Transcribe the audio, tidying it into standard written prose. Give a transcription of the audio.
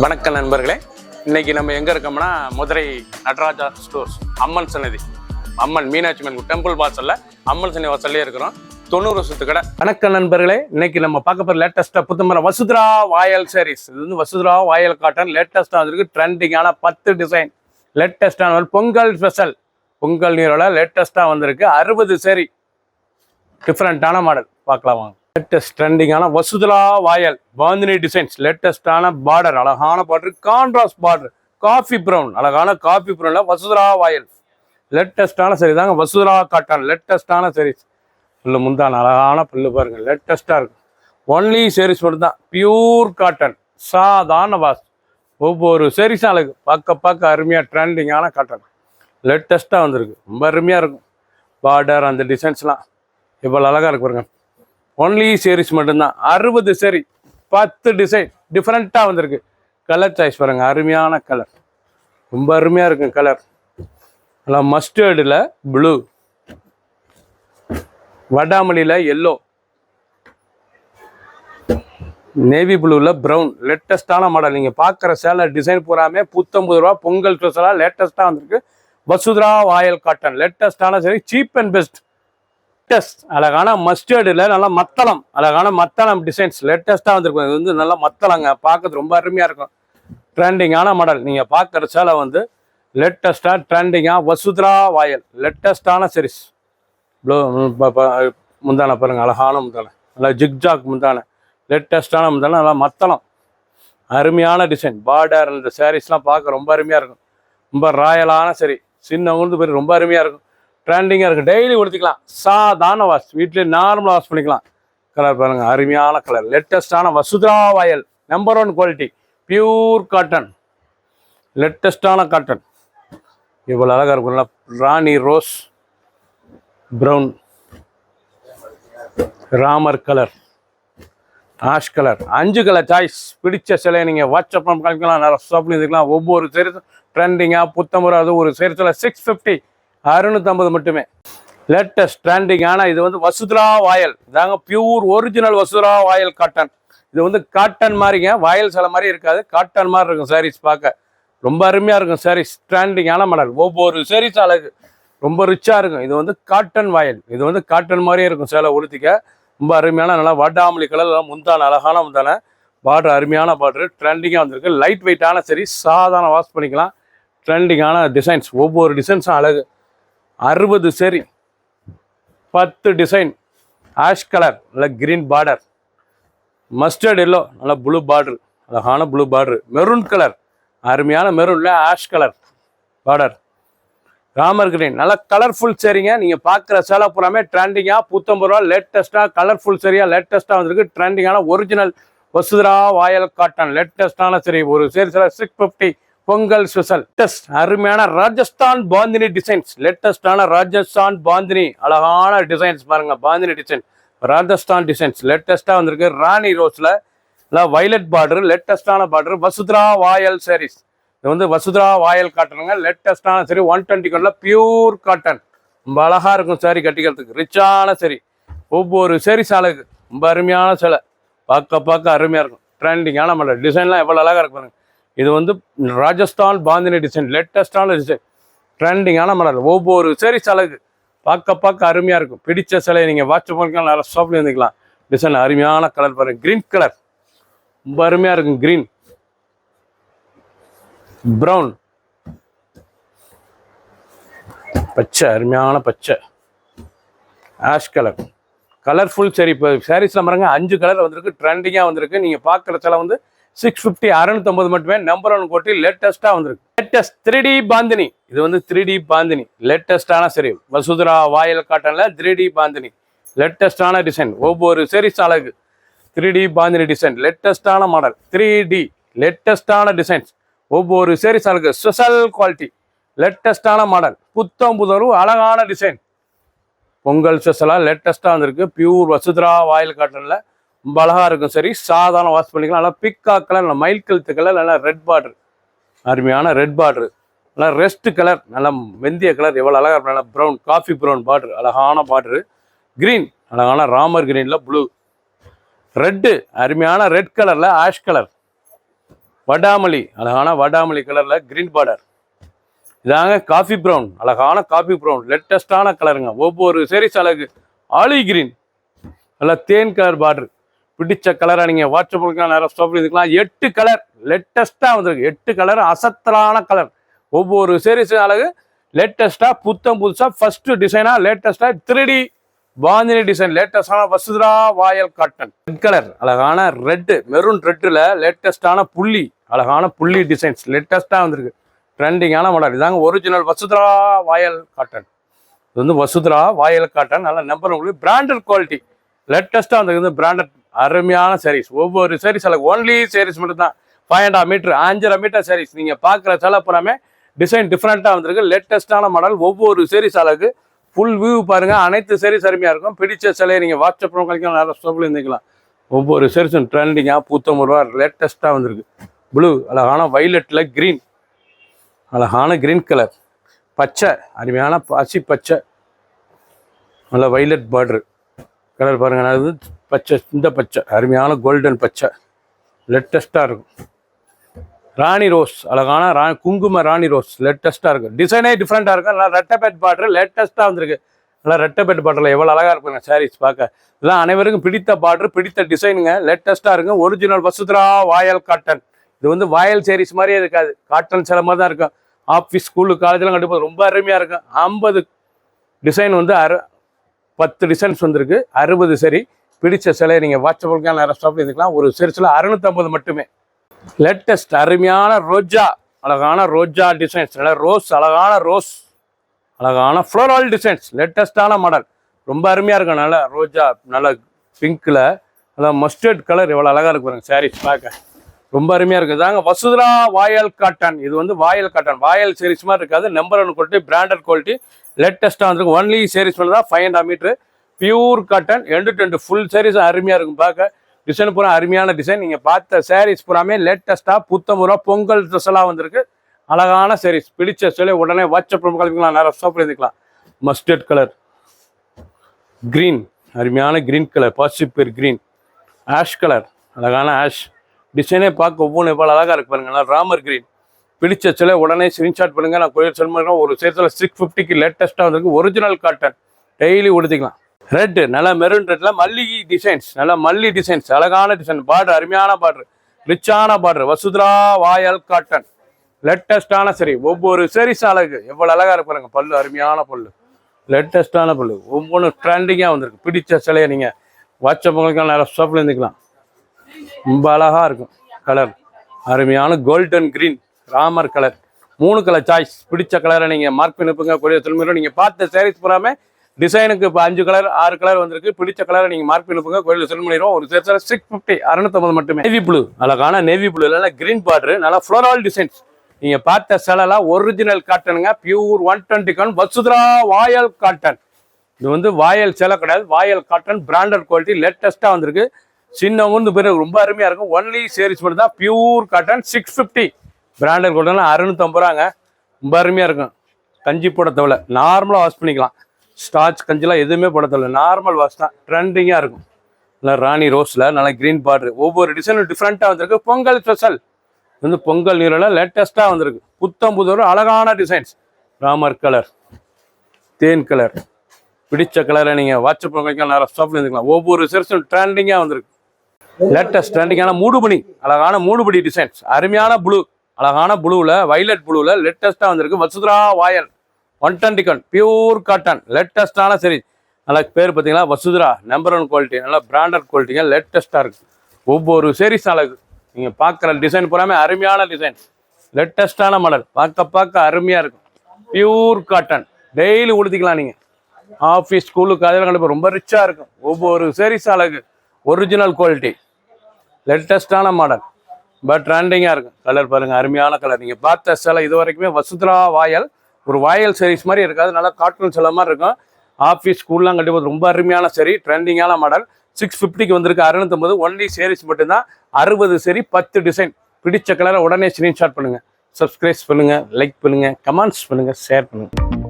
வணக்கம் நண்பர்களே, இன்னைக்கு நம்ம எங்க இருக்கோம்னா மதுரை நடராஜா ஸ்டோர்ஸ் அம்மன் சன்னதி, அம்மன் மீனாட்சி அம்மன் டெம்பிள் வாசல்ல அம்மன் சன்னதி வாசல்லே இருக்கிறோம். 90 வருஷத்து கடை. வணக்கம் நண்பர்களே, இன்னைக்கு நம்ம பார்க்க போற லேட்டஸ்டா புத்தம்பரம் வசுதரா வாயல் சாரீஸ். இது வந்து வசுதரா வாயல் காட்டன் லேட்டஸ்டா வந்திருக்கு. ட்ரெண்டிங்கான 10 டிசைன் லேட்டஸ்டான பொங்கல் ஸ்பெஷல் பொங்கல் நீரோட லேட்டஸ்டா வந்திருக்கு. 60 சாரி டிஃப்ரெண்டான மாடல் பார்க்கலாம் வாங்க. லேட்டஸ்ட் ட்ரெண்டிங்கான வசுதரா வாயல் பாந்தினி டிசைன்ஸ், லேட்டஸ்டான பார்டர், அழகான border, contrast border, coffee brown, அழகான காஃபி ப்ரௌன்ல வசுதரா வாயல் லேட்டஸ்டான சரி தாங்க. வசுதரா காட்டன் லேட்டஸ்டான சரி. புல்லு முந்தான அழகான புல்லு பாருங்க, லேட்டஸ்டா இருக்கு. ஒன்லி சாரீஸ் மட்டும் தான், பியூர் காட்டன், சாதாரண வாஸ். ஒவ்வொரு சாரீஸும் அழகு, பார்க்க அருமையா ட்ரெண்டிங்கான காட்டன் லேட்டஸ்டா வந்திருக்கு. ரொம்ப அருமையா இருக்கும். பார்டர் அந்த டிசைன்ஸ்லாம் இவ்வளோ அழகா இருக்கு பாருங்க. ஒன்லி சாரீஸ் மட்டும்தான். 60 சாரி, 10 டிசைன் டிஃப்ரெண்ட்டாக வந்திருக்கு. கலர் சாய்ஸ் பாருங்க, அருமையான கலர், ரொம்ப அருமையாக இருக்கும் கலர். நல்லா மஸ்டர்டில் ப்ளூ, வடாமலியில் எல்லோ, நேவி ப்ளூவில் ப்ரௌன், லேட்டஸ்டான மாடல். நீங்கள் பார்க்குற சேலை டிசைன் பூராமே ரூபா பொங்கல் ஸ்பெஷலாக லேட்டஸ்ட்டாக வந்திருக்கு. வசுதரா வாயல் காட்டன் லேட்டஸ்டான சரி, சீப் அண்ட் பெஸ்ட். அழகான மஸ்டர்டில் நல்லா மத்தளம், அழகான மத்தளம் டிசைன்ஸ் லேட்டஸ்டாக வந்திருக்கும். இது வந்து நல்லா மத்தளங்க, பார்க்கறது ரொம்ப அருமையாக இருக்கும். ட்ரெண்டிங்கான மாடல். நீங்கள் பார்க்குற சேலை வந்து லேட்டஸ்டாக ட்ரெண்டிங்காக வசுதரா வாயல் லேட்டஸ்டான சீரிஸ். முந்தான பாருங்கள், அழகான முந்தான, நல்லா ஜிக்ஜாக் முந்தான, லேட்டஸ்டான முந்தான, நல்லா மத்தளம், அருமையான டிசைன். பார்டர் இந்த சாரீஸ்லாம் பார்க்க ரொம்ப அருமையாக இருக்கும். ரொம்ப ராயலான சரி, சின்ன உழுந்து போய் ரொம்ப அருமையாக இருக்கும். ட்ரெண்டிங்காக இருக்குது. டெய்லி உடுத்திக்கலாம். சாதாரண வாஷ், வீட்டிலே நார்மலாக வாஷ் பண்ணிக்கலாம். கலர் பாருங்கள், அருமையான கலர். லேட்டஸ்டான Vasudhara voile number 1 quality, pure cotton, லேட்டஸ்டான காட்டன். இவ்வளோ அழகாக இருக்கும்ல. Rani rose brown, Ramar colour, ash colour, 5 colour choice. பிடிச்ச சிலையை நீங்கள் வாட்ஸ்அப் காமிக்கலாம், நிறைய ஷாப்பிங் இதுக்கலாம். ஒவ்வொரு சேரீஸும் ட்ரெண்டிங்காக புத்தம்பது. அது ஒரு சேரீஸில் 650, 650 மட்டுமே. லேட்டஸ்ட் ட்ரெண்டிங்கான இது வந்து வசுதரா வாயல் இதாங்க, pure original Vasudhara voile cotton. இது வந்து காட்டன் மாதிரிங்க, வாயல் சில மாதிரி இருக்காது, காட்டன் மாதிரி இருக்கும் சாரீஸ். பார்க்க ரொம்ப அருமையாக இருக்கும் சாரீஸ். ட்ரெண்டிங்கான மாடல். ஒவ்வொரு சாரீஸ் அழகு, ரொம்ப ரிச்சாக இருக்கும். இது வந்து காட்டன் வாயல், இது வந்து காட்டன் மாதிரியே இருக்கும். சேலை உடுத்திக்க ரொம்ப அருமையான, நல்லா வடாமலி கலர் முந்தான, அழகான முந்தான, பார்டர் அருமையான பார்டர், ட்ரெண்டிங்காக வந்திருக்கு. லைட் வெயிட்டான சரி, சாதாரண வாஷ் பண்ணிக்கலாம். ட்ரெண்டிங்கான டிசைன்ஸ், ஒவ்வொரு டிசைன்ஸும் அழகு. 60 சரி, 10 டிசைன். ஆஷ் கலர், நல்ல கிரீன் பார்டர், மஸ்டர்ட் எல்லோ, நல்ல ப்ளூ பார்டர், அழகான ப்ளூ பார்டர், மெரூன் கலர், அருமையான மெரூன்ல ash colour border, Ramar green, நல்ல கலர்ஃபுல் சரிங்க. நீங்கள் பார்க்குற சேலை பூராமே ட்ரெண்டிங்காக 50 ரூபா லேட்டஸ்ட்டாக கலர்ஃபுல் சரியாக லேட்டஸ்ட்டாக வந்திருக்கு. ட்ரெண்டிங்கான ஒரிஜினல் வசுதரா வாயல் காட்டன் லேட்டஸ்டான சரி. ஒரு சரி 650 பொங்கல் ஸ்பெஷல். அருமையான ராஜஸ்தான் பாந்தினி டிசைன்ஸ், லேட்டஸ்டான ராஜஸ்தான் பாந்தினி, அழகான டிசைன்ஸ் பாருங்க. பாந்தினி டிசைன், ராஜஸ்தான் டிசைன்ஸ் லேட்டஸ்டா வந்திருக்கு. ராணி ரோஸ்ல வயலட் பார்டர், லேட்டஸ்டான பார்டர், வசுதரா வாயல் சாரீஸ். இது வந்து வசுதரா வாயல் காட்டனுங்க, லேட்டஸ்டான சரி. 120 பியூர் காட்டன், ரொம்ப அழகா இருக்கும் சாரி கட்டிக்கிறதுக்கு, ரிச்சான சரி. ஒவ்வொரு சாரீஸ் அழகு, ரொம்ப அருமையான சிலை, பார்க்க அருமையா இருக்கும். ட்ரெண்டிங்கான மாடல். டிசைன்லாம் எவ்வளவு அழகா இருக்கு பாருங்க. இது வந்து ராஜஸ்தான் பாந்தினி டிசைன், லேட்டஸ்டான டிசைன், ட்ரெண்டிங்கான மாடல். ஒவ்வொரு சாரீஸ் அழகு, பார்க்க அருமையாக இருக்கும். பிடிச்ச சிலையை நீங்கள் வாட்ஸ்அப் பண்ணிக்கலாம், நல்லா ஷாப்ல இருந்துக்கலாம். டிசைன் அருமையான கலர் பாருங்க, கிரீன் கலர், ரொம்ப அருமையாக இருக்கும். கிரீன், ப்ரௌன், பச்சை, அருமையான பச்சை, ஆஷ் கலர், கலர்ஃபுல் சரி. இப்போ சாரீஸ்லாம் பாருங்க, 5 கலர் வந்திருக்கு. ட்ரெண்டிங்காக வந்திருக்கு. நீங்கள் பார்க்குற சிலை வந்து 650, 650 மட்டுமே. நம்பர் 1 கோட்டி லேட்டஸ்டாக வந்திருக்கு. Latest 3D bandhani. இது வந்து 3D பாந்தினி, லேட்டஸ்டான சரி. வசுதரா வாயல் காட்டன்ல 3D பாந்தினி, லேட்டஸ்டான டிசைன். ஒவ்வொரு சாரீஸ் அழகு. 3D பாந்தினி டிசைன், லேட்டஸ்டான மாடல். 3D லேட்டஸ்டான டிசைன்ஸ், ஒவ்வொரு சாரீஸ் அழகு. ஸ்பெஷல் குவாலிட்டி, லேட்டஸ்டான மாடல், புத்தம்புதரு அழகான டிசைன். பொங்கல் ஸ்பெஷலாக லேட்டஸ்டாக வந்திருக்கு. பியூர் வசுதரா வாயல் காட்டன்ல ரொம்ப அழகா இருக்கும் சரி. சாதாரண வாஷ் பண்ணிக்கலாம். நல்லா பிக்கா கலர், நல்லா மயில் கழுத்து கலர், நல்லா ரெட் பார்டர், அருமையான ரெட் பார்டர், நல்லா ரெஸ்ட் கலர், நல்லா வெந்திய கலர், எவ்வளோ அழகா இருக்கும். நல்லா ப்ரௌன், காஃபி ப்ரௌன் பார்டர், அழகான பார்டரு. கிரீன், அழகான ராமர் கிரீன்ல ப்ளூ, ரெட்டு, அருமையான ரெட் கலர்ல ஆஷ் கலர், வடாமல்லி, அழகான வடாமல்லி கலரில் கிரீன் பார்டர். இதாங்க காஃபி ப்ரௌன், அழகான காஃபி ப்ரௌன், லேட்டஸ்டான கலருங்க. ஒவ்வொரு சேரீஸ் அழகு. ஆலி கிரீன், நல்லா தேன் கலர் பார்டர். பிடிச்ச கலராக நீங்கள் வாட்ஸ்அப் பண்ணிக்கலாம், நேரம் ஸ்டாப் இதுக்கலாம். 8 கலர் லேட்டஸ்ட்டாக வந்திருக்கு. 8 கலர் அசத்தலான கலர். ஒவ்வொரு சேரீஸும் அழகு. லேட்டஸ்ட்டாக புத்தம் புதுசாக ஃபஸ்ட்டு டிசைனாக லேட்டஸ்ட்டாக 3D பாந்தினி டிசைன். லேட்டஸ்டான Vasudhara voile cotton. Red colour, அழகான ரெட்டு, மெரூன் ரெட்டில் லேட்டஸ்டான புள்ளி, அழகான புள்ளி டிசைன்ஸ் லேட்டஸ்ட்டாக வந்திருக்கு. ட்ரெண்டிங்கான மாடல். இதாங்க ஒரிஜினல் வசுதரா வாயல் காட்டன். இது வந்து வசுதரா வாயல் காட்டன். நல்ல நம்பர் உங்களுக்கு பிராண்டட் குவாலிட்டி லேட்டஸ்ட்டாக வந்திருக்கு. பிராண்டட் அருமையான சாரீஸ். ஒவ்வொரு சாரீஸ் அழகு. ஒன்லி சாரீஸ் மட்டும் தான். 5.5 மீட்டர் 5.5 மீட்டர் சாரீஸ். நீங்கள் பார்க்குற சில புறமே டிசைன் டிஃப்ரெண்ட்டாக வந்திருக்கு. லேட்டஸ்டான மாடல். ஒவ்வொரு சாரீஸ் அழகு. ஃபுல் வியூ பாருங்கள். அனைத்து சாரீஸ் அருமையாக இருக்கும். பிடிச்ச சிலையை நீங்கள் வாட்ஸ்அப் கழிக்கலாம், நிறைய ஸ்டோப்பில் இருந்துக்கலாம். ஒவ்வொரு சாரீஸும் ட்ரெண்டிங்காக 150 ரூபா லேட்டஸ்ட்டாக வந்திருக்கு. ப்ளூ, அழகான வைலட்டில் க்ரீன், அழகான க்ரீன் கலர், பச்சை, அருமையான பசி பச்சை, நல்ல வைலட் பார்டரு கலர் பாருங்கள். அது பச்சை, இந்த பச்சை அருமையான கோல்டன் பச்சை லேட்டஸ்ட்டாக இருக்கும். ராணி ரோஸ், அழகான குங்கும ராணி ரோஸ் லேட்டஸ்ட்டாக இருக்கும். டிசைனே டிஃப்ரெண்ட்டாக இருக்கும். நல்லா ரெட்டபெட் பார்டர் லேட்டஸ்ட்டாக வந்திருக்கு. நல்லா ரெட்டபெட் பார்டரில் எவ்வளோ அழகாக இருக்குங்க சாரீஸ் பார்க்க. இதெல்லாம் அனைவருக்கும் பிடித்த பார்டர், பிடித்த டிசைனுங்க. லேட்டஸ்ட்டாக இருக்கும். Original Vasudhara voile cotton. இது வந்து வாயல் சாரீஸ் மாதிரியே இருக்காது. காட்டன் சில மாதிரி தான் இருக்கும். ஆஃபீஸ், ஸ்கூலு, காலேஜெலாம் கண்டிப்பாக ரொம்ப அருமையாக இருக்கும். 50 டிசைன் வந்து 10 டிசைன்ஸ் வந்திருக்கு. 60 சரி. பிடிச்ச சிலையை நீங்கள் வாட்ஸ்அப்புக்கு நிறைய ஸ்டாப் இருந்துக்கலாம். ஒரு சில 650 மட்டுமே. லேட்டஸ்ட் அருமையான ரோஜா, அழகான ரோஜா டிசைன்ஸ். நல்லா ரோஸ், அழகான ரோஸ், அழகான ஃப்ளோரல் டிசைன்ஸ் லேட்டஸ்டான மாடல். ரொம்ப அருமையாக இருக்கும். நல்லா ரோஜா, நல்லா பிங்க்கில், நல்லா மஸ்டர்ட் கலர் எவ்வளோ அழகாக இருக்கு பாருங்க சாரீஸ் பார்க்க. ரொம்ப அருமையாக இருக்குது. தாங்க வசுதரா வாயல் காட்டன். இது வந்து வாயல் காட்டன். வாயல் சாரீஸ் மாதிரி இருக்காது. நம்பர் 1 குவாலிட்டி, பிராண்டட் குவாலிட்டி லேட்டஸ்ட்டாக வந்துருக்கு. ஒன்லி சாரீஸ் மட்டும் தான். 5.5 metre pure cotton. End to end full sarees அருமையாக இருக்கும் பார்க்க. டிசைன் பூரா அருமையான டிசைன். நீங்கள் பார்த்த சாரீஸ் பூராமே லேட்டஸ்ட்டாக 150 ரூபா பொங்கல் ட்ரெஸ் எல்லாம் வந்திருக்கு. அழகான சாரீஸ். பிடிச்ச சொல்லி உடனே வாட்ஸ்அப் கழிக்கலாம், நிறைய ஷாப் எழுதிக்கலாம். மஸ்டர்ட் கலர், க்ரீன், அருமையான க்ரீன் கலர், பாசிப்பர் க்ரீன், ஆஷ் கலர், அழகான ஆஷ் டிசைனே பார்க்க ஒவ்வொன்று எவ்வளோ அழகாக இருக்கு பாருங்க. நல்லா ராமர் க்ரீன். பிடிச்ச சில உடனே ஸ்க்ரீன்ஷாட் பண்ணுங்க. நான் கோயில் சொல்லுறேன். ஒரு சேர்த்துல 650க்கு லேட்டஸ்ட்டாக வந்திருக்கு. Original cotton. டெய்லி உடுத்திக்கலாம். ரெட், நல்லா மெரூன் ரெட்ல மல்லிகை டிசைன்ஸ். நல்லா மல்லி டிசைன்ஸ், அழகான டிசைன். பார்டர் அருமையான பார்டர், ரிச்சான பார்டர். வசுதரா வாயல் காட்டன் லேட்டஸ்டான சரி. ஒவ்வொரு சாரீஸ் அழகு. எவ்வளோ அழகாக இருப்பாருங்க. பல்லு அருமையான பல்லு, லேட்டஸ்டான பல்லு. ஒவ்வொன்றும் ட்ரெண்டிங்காக வந்திருக்கு. பிடிச்ச சிலையை நீங்கள் வாட்ஸ்அப் நிறைய ஷாப்பில் இருந்துக்கலாம். ரொம்ப அழகாக இருக்கும். கலர் அருமையான golden green, Ramar colour. 3 colour choice. பிடிச்ச கலரை நீங்கள் மார்க் பண்ணி வைப்புங்க. கொடிய திரும்ப நீங்கள் பார்த்த சாரீஸ் பூராமே டிசைனுக்கு இப்போ 5 கலர் 6 கலர் வந்திருக்கு. பிடிச்ச கலரை நீங்கள் மார்க் பண்ணி வைப்புங்க. கோயிலில் செல் பண்ணிடுவோம். ஒரு சேர் 650, 650 மட்டுமே. நேவி ப்ளூ, அழகான நேவி ப்ளூ, இல்லைன்னா க்ரீன் பார்டர், நல்லா ஃப்ளோரல் டிசைன்ஸ். நீங்கள் பார்த்த சிலைலாம் ஒரிஜினல் காட்டனுங்க. பியூர் 120 கான் வசுதரா வாயல் காட்டன். இது வந்து வாயல் சிலை கிடையாது. வாயல் காட்டன், பிராண்டட் குவாலிட்டி லேட்டஸ்ட்டாக வந்திருக்கு. சின்னவங்க பேர் ரொம்ப அருமையாக இருக்கும். ஒன்லி சேரீஸ் மட்டும் தான். Pure cotton 650. பிராண்டட் காட்டன் 650 ரூபாங்க. ரொம்ப அருமையாக இருக்கும். கஞ்சி போட தேவையில்ல, நார்மலாக வாஷ் பண்ணிக்கலாம். ஸ்டார்ச் கஞ்சிலாம் எதுவுமே போட தேவையில்ல, நார்மல் வாஷ் தான். ட்ரெண்டிங்காக இருக்கும். நல்லா ராணி ரோஸில் நல்லா க்ரீன் பார்டர். ஒவ்வொரு டிசைனும் டிஃப்ரெண்ட்டாக வந்திருக்கு. பொங்கல் ஸ்பெஷல் வந்து பொங்கல் நீரெல்லாம் லேட்டஸ்ட்டாக வந்திருக்கு. புத்தம் அழகான டிசைன்ஸ். ராமர் கலர், தேன் கலர். பிடிச்ச கலரை நீங்கள் வாட்ஸ்அப் பண்ணிக்கலாம், நிறைய ஸ்டாப்பில் இருந்துக்கலாம். ஒவ்வொரு சேரீஸும் ட்ரெண்டிங்காக வந்திருக்கு. லேட்டஸ்ட் ட்ரெண்டிங்கான மூடுபனி, அழகான மூடுபடி டிசைன்ஸ். அருமையான ப்ளூ, அழகான ப்ளூவில், வைலட் ப்ளூவில் லேட்டஸ்ட்டாக வந்திருக்கு. வசுதரா வாயல் 120 கான் பியூர் காட்டன் லேட்டஸ்டான சரி. நல்லா பேர் பார்த்தீங்களா, வசுதரா நம்பர் 1 குவாலிட்டி. நல்லா பிராண்டட் குவாலிட்டிங்க. லேட்டஸ்ட்டாக இருக்குது. ஒவ்வொரு சேரீஸ் அழகு. நீங்கள் பார்க்குற டிசைன் பூராமே அருமையான டிசைன். லேட்டஸ்டான மாடல். பார்க்க அருமையாக இருக்கும். Pure cotton. டெய்லி உடுத்திக்கலாம் நீங்கள். ஆஃபீஸ், ஸ்கூலுக்கு அதெல்லாம் கண்டிப்பாக ரொம்ப ரிச்சாக இருக்கும். ஒவ்வொரு சேரீஸ் அழகு. ஒரிஜினல் குவாலிட்டி, லேட்டஸ்டான மாடல், பட் ட்ரெண்டிங்காக இருக்கும். கலர் பாருங்கள், அருமையான கலர். நீங்கள் பார்த்த சிலை இது வரைக்குமே வசுதரா வாயல் ஒரு வாயல் சாரீஸ் மாதிரி இருக்காது. நல்லா காட்டன் சிலை மாதிரி இருக்கும். ஆஃபீஸ், ஸ்கூல்லாம் கண்டிப்பாக ரொம்ப அருமையான சரி. ட்ரெண்டிங்கான மாடல். 650க்கு வந்திருக்கு. 650. ஒன்லி சேரீஸ் மட்டும்தான். 60 சரி, 10 டிசைன். பிடிச்ச கலரை உடனே ஸ்க்ரீன்ஷாட் பண்ணுங்கள். சப்ஸ்கிரைப் பண்ணுங்கள், லைக் பண்ணுங்கள், கமெண்ட்ஸ் பண்ணுங்கள், ஷேர் பண்ணுங்கள்.